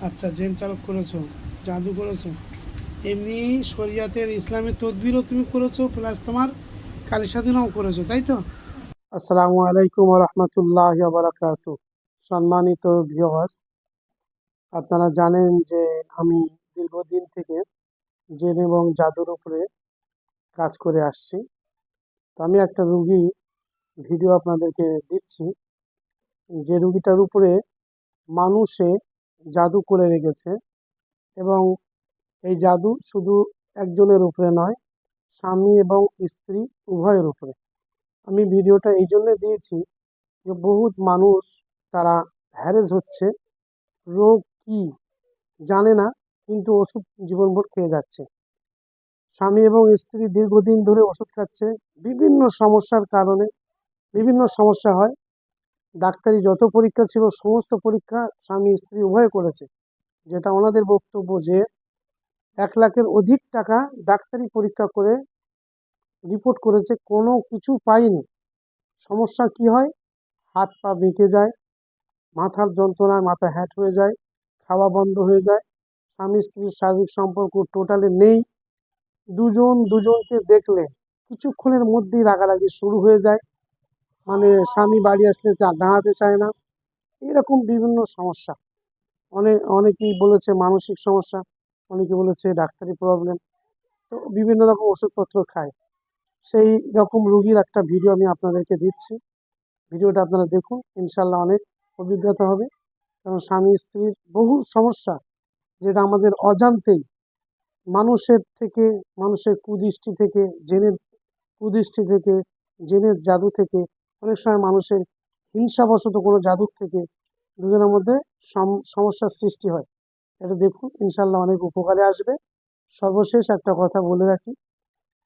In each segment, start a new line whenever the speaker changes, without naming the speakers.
আচ্ছা, জেন চালক করেছো, জাদু করেছো, এমনি শরিয়াতের ইসলামের তদবিরও তুমি করেছো, প্লাস তোমার কালী সাধনাও করেছো, তাই তো? আসসালামু আলাইকুম রহমতুল্লাহ বারাকাতু। সম্মানিত ভিউয়ার্স, আপনারা জানেন যে আমি দীর্ঘদিন থেকে জেন এবং জাদুর উপরে কাজ করে আসছি। তো আমি একটা রুগী ভিডিও আপনাদেরকে দিচ্ছি, যে রুগীটার উপরে মানুষে জাদু করে রেখেছে, এবং এই জাদু শুধু একজনের উপরে নয়, স্বামী এবং স্ত্রী উভয়ের উপরে। আমি ভিডিওটা এই জন্য দিয়েছি যে বহুত মানুষ তারা হ্যারেস হচ্ছে, রোগ কি জানে না, কিন্তু ওষুধ জীবনভর খেয়ে যাচ্ছে। স্বামী এবং স্ত্রী দীর্ঘদিন ধরে ওষুধ খাচ্ছে, বিভিন্ন সমস্যার কারণে বিভিন্ন সমস্যা হয়। ডাক্তারি যত পরীক্ষা ছিল সমস্ত পরীক্ষা স্বামী স্ত্রী উভয় করেছে, যেটা ওনাদের বক্তব্য যে 1 লাখের অধিক টাকা ডাক্তারি পরীক্ষা করে রিপোর্ট করেছে, কোনো কিছু পাইনি। সমস্যা কি হয়? হাত পা বেঁকে যায়, মাথার যন্ত্রণায় মাথা হ্যাট হয়ে যায়, খাওয়া বন্ধ হয়ে যায়, স্বামী স্ত্রীর শারীরিক সম্পর্ক টোটালি নেই। দুজন দুজনকে দেখলে কিছুক্ষণের মধ্যেই রাগারাগি শুরু হয়ে যায়, মানে স্বামী বাড়ি আসলে দাঁড়াতে চায় না, এরকম বিভিন্ন সমস্যা। অনেকেই বলেছে মানসিক সমস্যা, অনেকে বলেছে ডাক্তারি প্রবলেম। তো বিভিন্ন রকম ওষুধপত্র খায়। সেই রকম রুগীর একটা ভিডিও আমি আপনাদেরকে দিচ্ছি। ভিডিওটা আপনারা দেখুন, ইনশাল্লাহ অনেক অভিজ্ঞতা হবে। কারণ স্বামী স্ত্রীর বহু সমস্যা, যেটা আমাদের অজান্তেই মানুষের থেকে, মানুষের কুদৃষ্টি থেকে, জেনের কুদৃষ্টি থেকে, জেনের জাদু থেকে, অনেক সময় মানুষের হিংসাবশত কোনো জাদুর থেকে দুজনের মধ্যে সমস্যার সৃষ্টি হয়। এটা দেখুন, ইনশাল্লাহ অনেক উপকারে আসবে। সর্বশেষ একটা কথা বলে রাখি,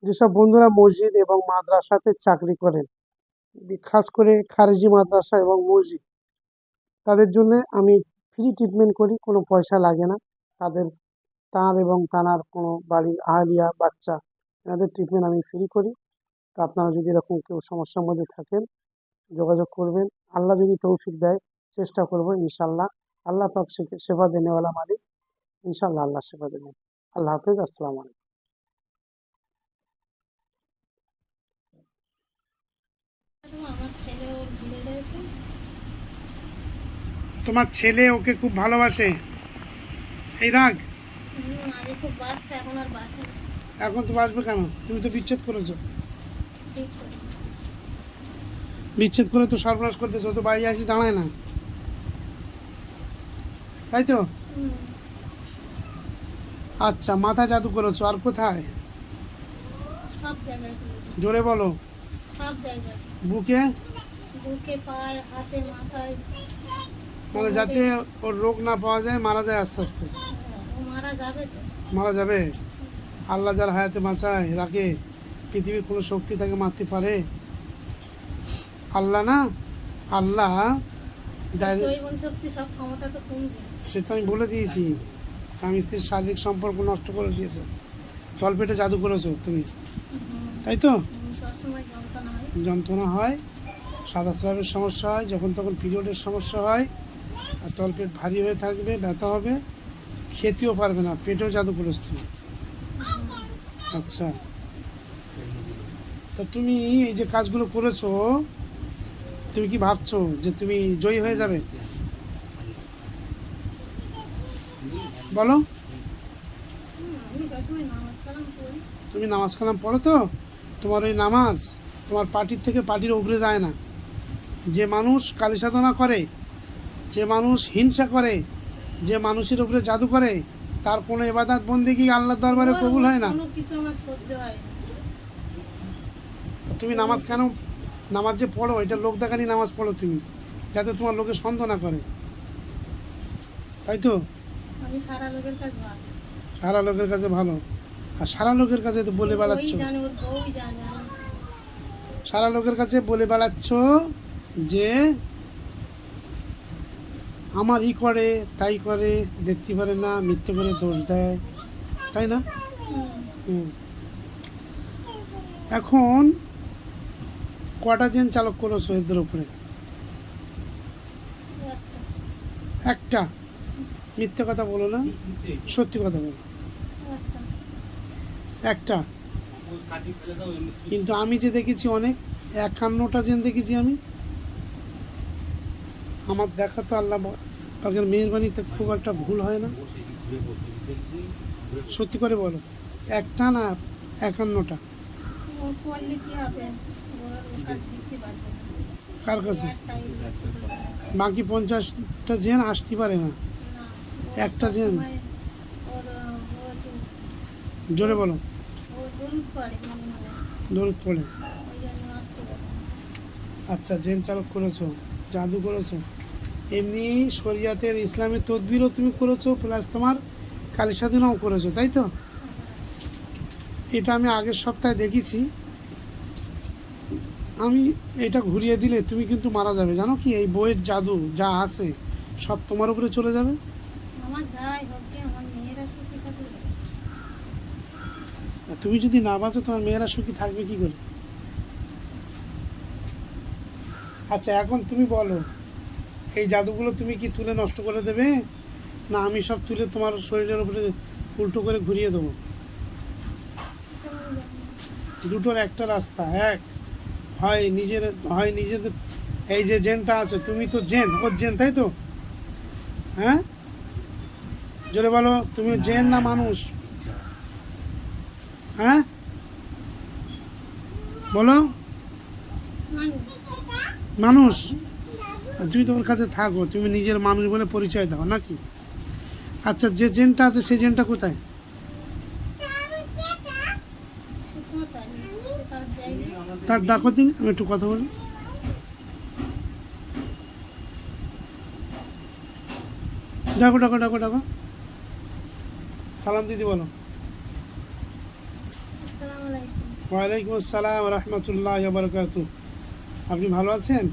যেসব বন্ধুরা মসজিদ এবং মাদ্রাসাতে চাকরি করেন, খাস করে খারেজি মাদ্রাসা এবং মসজিদ, তাদের জন্য আমি ফ্রি ট্রিটমেন্ট করি, কোনো পয়সা লাগে না। তার এবং তানার কোনো বাড়ির আহলিয়া বাচ্চা, এনাদের ট্রিটমেন্ট আমি ফ্রি করি। তো আপনারা যদি এরকম কেউ সমস্যার মধ্যে থাকেন, যোগাযোগ করবেন। আল্লাহ যদি তৌফিক দেয়, চেষ্টা করবো ইনশাল্লাহ। আল্লাহ পাক সেবা দেনেওয়ালা মালিক, ইনশাল্লাহ আল্লাহ সেবা দেবেন। আল্লাহ হাফেজ, আসসালামু আলাইকুম। তোমার ছেলে ওকে খুব ভালোবাসে, এই রাগ? এখন তো বাসবে কেন? তুমি তো বিচ্ছেদ করেছো। বিচ্ছেদ করে তো সর্বনাশ করতেছো, তো বাড়ি আসি দাঁড়ায় না, তাই তো? আচ্ছা, মাথা জাদু করেছো, আর কোথায়?
সব জায়গায়,
জোরে বলো।
সব জায়গায়,
বুকে?
বুকে, পায়ে, হাতে, মাথায়,
মানে যাতে ওর রোগ না পাওয়া যায়, মারা যায় আস্তে আস্তে।
ও মারা যাবে তো।
মারা যাবে? আল্লাহ যার হায়াতে বাঁচায় রাখে, পৃথিবীর কোনো শক্তি তাকে মারতে পারে? আল্লাহ না? আল্লাহ
জৈবন শক্তি, সব ক্ষমতা তো তুমি।
সেটা আমি বলে দিয়েছি। স্বামী স্ত্রীর শারীরিক সম্পর্ক নষ্ট করে দিয়েছে, তলপেটে জাদু করেছো তুমি, তাই তো?
সবসময় যন্ত্রণা হয়,
যন্ত্রণা হয়, সাদা স্রাবের সমস্যা হয়, যখন তখন পিরিয়ডের সমস্যা হয়, আর তলপেট ভারী হয়ে থাকবে, ব্যথা হবে, খেতেও পারবে না, পেটেও জাদু করেছো তুমি। আচ্ছা, তা তুমি এই যে কাজগুলো করেছো, তুমি কি ভাবছো যে তুমি জয়ী হয়ে যাবে? বলো।
আমি সবসময় নামাজ কালাম করি।
তুমি নামাজ কালাম পড়ো তো? তোমার ওই নামাজ তোমার পার্টির থেকে পার্টির উপরে যায় না। যে মানুষ কালী সাধনা করে, যে মানুষ হিংসা করে, যে মানুষের উপরে জাদু করে, তার কোনো ইবাদত বন্দেগী আল্লাহর দরবারে কবুল হয় না।
কোনো কিছু আমার সহ্য হয় না।
তুমি নামাজ কেন, নামাজ যে পড়ো এটা লোক দেখানি নামাজ পড়ো তুমি, যাতে তোমার লোকে সন্দেহ না করে, তাই তো?
আমি সারা লোকের কাছে ভালো।
সারা লোকের কাছে ভালো, আর সারা লোকের কাছে তো বলে বেড়াচ্ছ,
ওই জানে, ওর বউই জানে।
সারা লোকের কাছে বলে বেড়াচ্ছ যে আমার ই করে তাই করে, দেখতে পারে না, মিথ্যে করে দোষ দেয়, তাই না? হুম। এখন কটা জেন চালক করেছো এদের উপরে? একটা। মিথ্যে কথা বলো না, সত্যি কথা বলো। একটা, কিন্তু আমি যে দেখেছি অনেক, 51টা জেন দেখেছি আমি। আমার দেখা তো আল্লাহ পাকের মেহেরবানিতে খুব একটা ভুল হয় না। সত্যি করে বলো, একটা না 51টা?
ও করলে কি হবে? ওর কাজ দেখতে পারবে না।
কার কাছে?
একটাই ছিল।
বাকি 50টা জেন আসতে পারে না।
না, ও
একটা জেন।
সবসময় ওর ও একটু
জোরে বলো।
ও দরুদ পড়ে মনে মনে,
দরুদ পড়ে।
ওই জন্য আসতে পারে না।
আচ্ছা, জেন চালক করেছো, জাদু করেছো, এমনি শরিয়াতের ইসলামের তদবিরও তুমি করেছো, প্লাস তোমার কালী সাধনাও করেছো, তাই তো? এটা আমি আগের সপ্তাহে দেখেছি। আমি এটা ঘুরিয়ে দিলে তুমি কিন্তু মারা যাবে, জানো কি? এই বইয়ের জাদু যা আছে সব তোমার উপরে চলে যাবে।
আমার যাই হোক গে, আমার মেয়েরা সুখী থাকবে।
আর তুমি যদি না বাঁচো, তোমার মেয়েরা সুখী থাকবে কি করে? আচ্ছা, এখন তুমি বলো, এই জাদুগুলো তুমি কি তুলে নষ্ট করে দেবে, না আমি সব তুলে তোমার শরীরের উপরে উল্টো করে ঘুরিয়ে দেবো? দুটোর একটা রাস্তা। এক, হয় নিজেদের, এই যে জেনটা আছে, তুমি তো জেন, ওর জেন, তাই তো? হ্যাঁ, জোরে বলো, তুমি জেন না মানুষ? হ্যাঁ বলো।
মানুষ
মানুষ। আর তুমি তো ওর কাছে থাকো, তুমি নিজের মানুষ বলে পরিচয় দাও নাকি? আচ্ছা, যে জেনটা আছে সেই জেনটা কোথায়?
সে কোথায়? সে তার জায়গায়।
তার ডাকো দিন, আমি একটু কথা বলি। ডাকো ডাকো ডাকো ডাকো, সালাম দিদি বলো।
আসসালামু আলাইকুম।
ওয়ালাইকুম আসসালাম রহমতুল্লাহ বারকাতু। আপনি ভালো আছেন?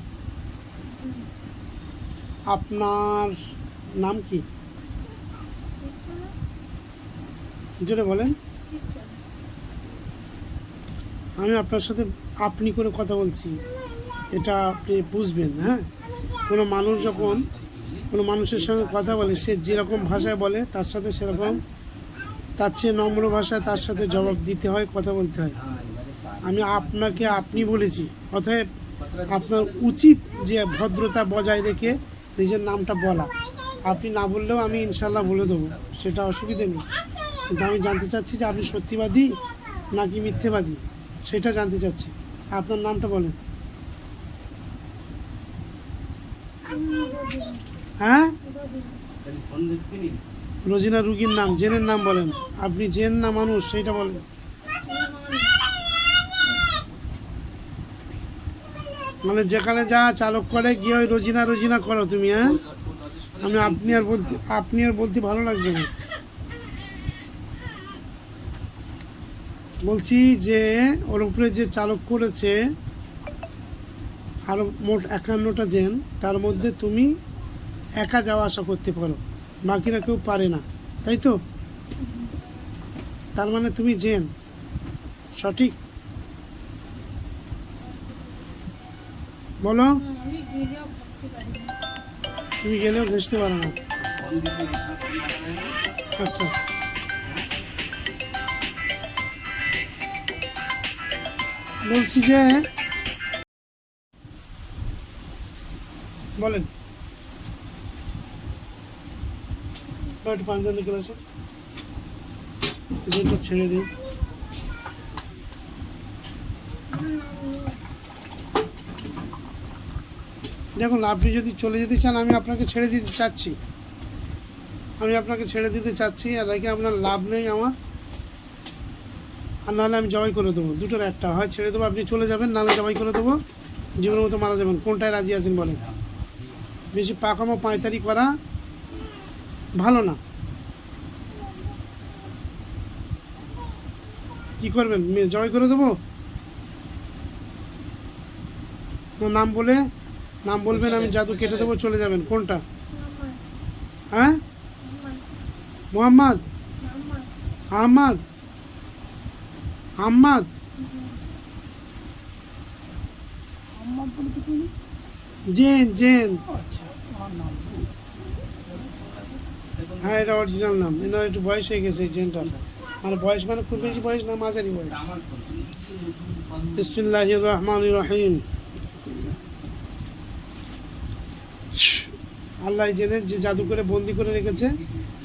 আপনার নাম কি?
কিচ্ছু না,
জোরে বলেন।
কিচ্ছু না।
আমি আপনার সাথে আপনি করে কথা বলছি, এটা আপনি বুঝবেন। হ্যাঁ, কোনো মানুষ যখন কোনো মানুষের সঙ্গে কথা বলে, সে যেরকম ভাষায় বলে তার সাথে সেরকম, তার চেয়ে নম্র ভাষায় তার সাথে জবাব দিতে হয়, কথা বলতে হয়। আমি আপনাকে আপনি বলেছি, অতএব আপনার উচিত যে ভদ্রতা বজায় রেখে নিজের নামটা বলা। আপনি না বললেও আমি ইনশাল্লাহ বলে দেবো, সেটা অসুবিধে নেই। কিন্তু আমি জানতে চাচ্ছি যে আপনি সত্যিবাদী নাকি মিথ্যেবাদী, সেটা জানতে চাচ্ছি। আপনার নামটা বলেন। হ্যাঁ, রোজিনা রুগীর নাম, জেনের নাম বলেন। আপনি জেন না মানুষ সেটা বলেন। মানে যেখানে যা চালক করে গিয়ে ওই রোজিনা রোজিনা করো তুমি। হ্যাঁ, আমি আপনি আর বলতে ভালো লাগবে না। বলছি যে ওর উপরে যে চালক করেছে আরও মোট 51টা জেন, তার মধ্যে তুমি একা যাওয়া আসা করতে পারো, বাকিরা কেউ পারে না, তাই তো? তার মানে তুমি জেন, সঠিক? বলো।
আমি গেলেও বুঝতে পারি না।
তুমি গেলেও ঘেঁষতে পারো না? আচ্ছা, বলছি যে, বলেন। একটু পাঞ্জাবি ক্লাসে যেটা ছেড়ে দিই।
আমার নাম নিয়ে
দেখুন, আপনি যদি চলে যেতে চান, আমি আপনাকে ছেড়ে দিতে চাচ্ছি, আর রেখে আপনার লাভ নেই আমার। আর নাহলে আমি জবাই করে দেবো, দুটোর একটা, হয় ছেড়ে দেবো আপনি চলে যাবেন, নাহলে জবাই করে দেবো, জীবনের মতো মারা যাবেন। কোনটায় রাজি আছেন বলেন? বেশি পাকামো পাঁয়তারি করা ভালো না। কি করবেন? জবাই করে দেবো? নাম বলবেন, আমি জাদু কেটে দেবো, চলে যাবেন। কোনটা?
আমার
হ্যাঁ,
আমার
মোহাম্মদ,
আমার
আহমদ, আহমদ, জেন, জেন। হ্যাঁ, এটা অরিজিনাল নাম। এনার একটু বয়স হয়ে গেছে এই জেনটার, মানে বয়স মানে খুব বেশি বয়স না, মাঝারি বয়স। বিসমিল্লাহির রহমানির রহিম। আল্লাহ এই জেনে যে জাদু করে বন্দি করে রেখেছে,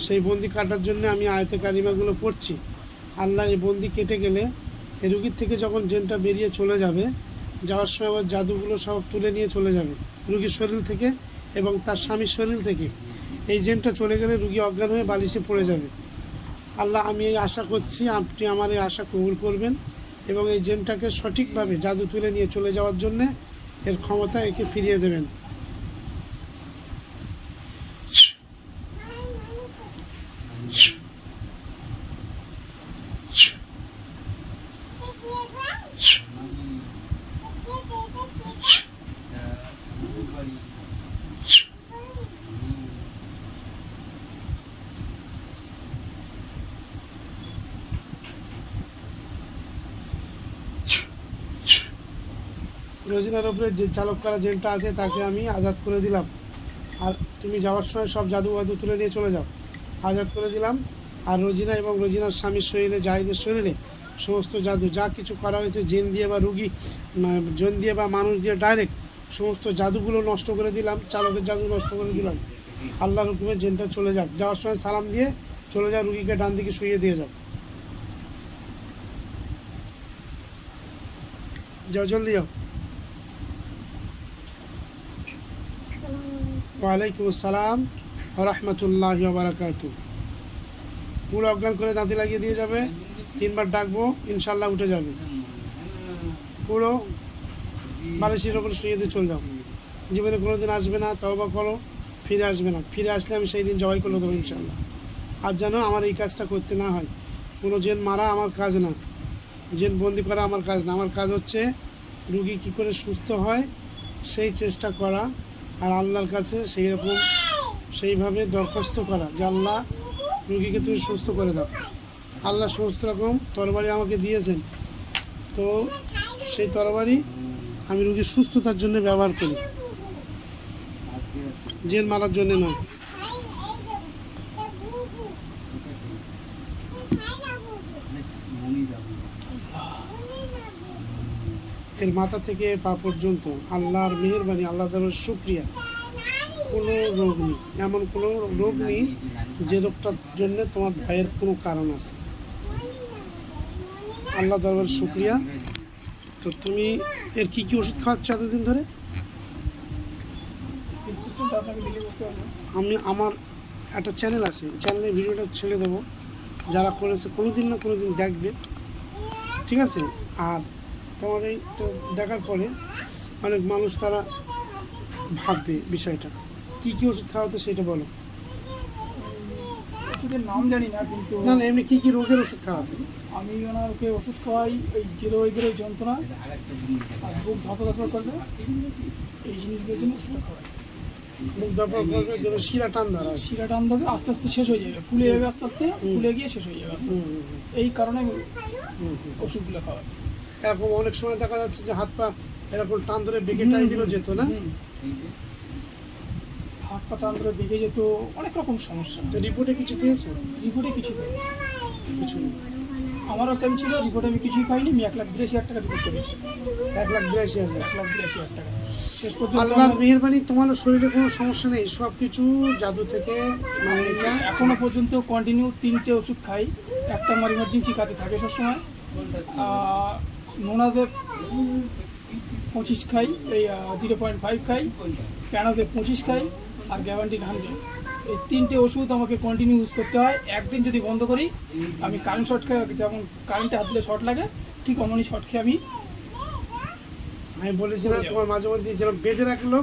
সেই বন্দি কাটার জন্য আমি আয়াতে কারিমাগুলো পড়ছি। আল্লাহ এই বন্দি কেটে গেলে এই রুগীর থেকে যখন জেনটা বেরিয়ে চলে যাবে, যাওয়ার সময় আবার জাদুগুলো সব তুলে নিয়ে চলে যাবে রুগীর শরীর থেকে এবং তার স্বামীর শরীর থেকে। এই জেনটা চলে গেলে রুগী অজ্ঞান হয়ে বালিশে পড়ে যাবে। আল্লাহ, আমি এই আশা করছি আপনি আমার এই আশা কবুল করবেন এবং এই জেনটাকে সঠিকভাবে জাদু তুলে নিয়ে চলে যাওয়ার জন্যে এর ক্ষমতা একে ফিরিয়ে দেবেন। রোজিনার উপরে যে চালক করা জেলটা আছে তাকে আমি আজাদ করে দিলাম। আর তুমি যাওয়ার সময় সব জাদু বাদু তুলে নিয়ে চলে যাও, আজাদ করে দিলাম। আর রোজিনা এবং রোজিনার স্বামীর শরীরে, জাহিদের শরীরে সমস্ত জাদু যা কিছু করা হয়েছে জিন দিয়ে বা রুগী জিন দিয়ে বা মানুষ দিয়ে ডাইরেক্ট সমস্ত জাদুগুলো নষ্ট করে দিলাম, চালকের জাদু নষ্ট করে দিলাম। আল্লাহর হুকুমে জেনটা চলে যাক। যাওয়ার সময় সালাম দিয়ে চলে যাও, রুগীকে ডান দিকে শুইয়ে দিয়ে যাও। যাও, জলদি যাও। ওয়ালাইকুম আসসালাম রহমতুল্লাহি ওয়া বারাকাতুহু। পুরো অজ্ঞান করে দাঁতে লাগিয়ে দিয়ে যাবে, 3 বার ডাকবো, ইনশাল্লাহ উঠে যাবে। পুরো বালিশের ওপরে শুয়ে দিয়ে চলে যাও। জীবনে কোনোদিন আসবে না, তওবা করো, ফিরে আসবে না। ফিরে আসলে আমি সেই দিন জবাই করে দেবো ইনশাল্লাহ। আর যেন আমার এই কাজটা করতে না হয়। কোনো জেন মারা আমার কাজ না, জেন বন্দি করা আমার কাজ না। আমার কাজ হচ্ছে রুগী কী করে সুস্থ হয় সেই চেষ্টা করা, আর আল্লাহর কাছে সেইভাবে দরখাস্ত করা যে আল্লাহ, রুগীকে তুমি সুস্থ করে দাও। আল্লাহ সমস্ত রকম তরবারি আমাকে দিয়েছেন, তো সেই তরবারি আমি রুগীর সুস্থতার জন্য ব্যবহার করি, জেল মারার জন্য নয়। এর মাথা থেকে পা পর্যন্ত আল্লাহর মেহেরবানি, আল্লাহ তাআলার শুকরিয়া। কোনো রোগ নেই, এমন কোনো রোগ নেই যে রোগটার জন্য তোমার ভয়ের কোনো কারণ আছে। আল্লাহ তাআলার শুকরিয়া। তো তুমি এর কী কী ওষুধ খাওয়াচ্ছ এতদিন ধরে? আমার একটা চ্যানেল আছে, চ্যানেলে ভিডিওটা ছেড়ে দেবো, যারা করেছে কোনো দিন না কোনো দিন দেখবে, ঠিক আছে? আর তোমার এইটা দেখার পরে অনেক মানুষ তারা ভাববে বিষয়টা। কী কী ওষুধ খাওয়াতে সেটা বলো।
ওষুধের নাম জানি না, কিন্তু
না না, এমনি কী কী রোগের ওষুধ খাওয়াতে?
আমি ওকে ওষুধ খাওয়াই, ওই গেরো যন্ত্রণা আর বুক ধপধপ করবে, এই জিনিসগুলোর জন্য ওষুধ খাওয়াই।
মুখ দরপর করবে, যেন শিরা টান ধরা।
শিরা টান দেবে, আস্তে আস্তে শেষ হয়ে যাবে, ফুলে যাবে, আস্তে আস্তে ফুলে গিয়ে শেষ হয়ে যাবে আস্তে আস্তে। এই কারণে ওষুধগুলো খাওয়াই।
এরকম অনেক সময় দেখা যাচ্ছে যে হাত পা এরকম টান ধরে বেঁকে টাইপেরও যেত না?
হাত পা টান ধরে বেঁকে যেত, অনেক রকম সমস্যা।
তো রিপোর্টে কিছু পেয়েছো?
রিপোর্টে কিছু নেই,
কিছু নেই।
আমারও সেম ছিল, রিপোর্টে আমি কিছুই পাইনি। আমি 1,82,000 টাকা রিপোর্ট করেছি।
1,82,000।
1,82,000 টাকা শেষ পর্যন্ত।
আল্লাহর মেহেরবানি, তোমার শরীরে কোনো সমস্যা নেই, সব কিছু জাদু থেকে। মানে এটা
এখনো পর্যন্ত কন্টিনিউ 3টে ওষুধ খাই। একটা আমার ইমার্জেন্সি কাছে থাকে সবসময়, মোনাজেব 25 খাই, এই 0.5 খাই, প্যানাজেব 25 খাই, আর গ্যাবান্টিন 100। এই 3টে ওষুধ আমাকে কন্টিনিউ ইউজ করতে হয়। একদিন যদি বন্ধ করি, আমি কারেন্ট শর্ট খেয়ে, যেমন কারেন্টে হাত দিলে শর্ট লাগে, ঠিক অমনি শর্ট খেয়ে আমি
বলেছিলাম তোমার মাঝে মধ্যে যেন বেঁধে রাখলো।